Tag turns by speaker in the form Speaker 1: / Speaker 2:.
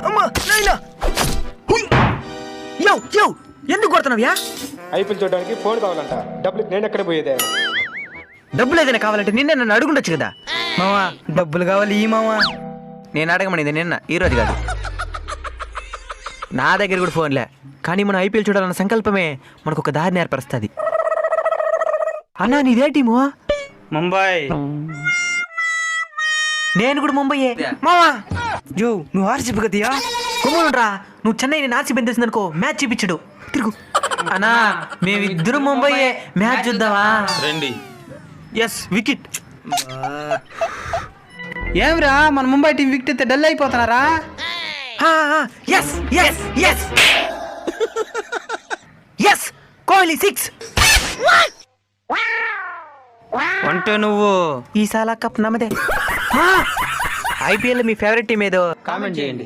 Speaker 1: అమ్మా నాయనా యో యో ఎందుకు కొడుతున్నావ్యా?
Speaker 2: ఐపీఎల్ చూడడానికి ఫోన్ కావాలంట. డబ్బులు నేను ఎక్కడ పోయేదే?
Speaker 1: డబ్బులు ఏదైనా కావాలంటే నిన్న నన్ను అడుగుండొచ్చు కదా. మావా డబ్బులు కావాలి ఈ మావా. నేను అడగమనింది నిన్న, ఈరోజు కాదు. నా దగ్గర కూడా ఫోన్లే, కానీ మనం ఐపీఎల్ చూడాలన్న సంకల్పమే మనకు ఒక దారిని ఏర్పరుస్తుంది. అన్నా నీదే టీము?
Speaker 3: ముంబై.
Speaker 1: నేను కూడా ముంబైయే మావా. జో నువ్వు ఆర్సీబీ కదయా? కొమ్మునురా, నువ్వు చెన్నైని ఆర్సీబీ తెలిసింది అనుకో, మ్యాచ్ చూపించడు తిరుగు. అన్నా మేమిద్దరు ముంబైయే, మ్యాచ్ చూద్దామా?
Speaker 3: రండి.
Speaker 1: Yes wicket.
Speaker 4: ఏమిరా మన ముంబై టీం వికెట్ అయితే డల్ అయిపోతున్నారా?
Speaker 1: Yes yes yes yes Kohli 6
Speaker 4: అంటే నువ్వు
Speaker 1: ఈ సాలా కప్ నమ్మదే. ఐపీఎల్ మీ ఫేవరెట్ టీం ఏదో
Speaker 3: కామెంట్ చేయండి.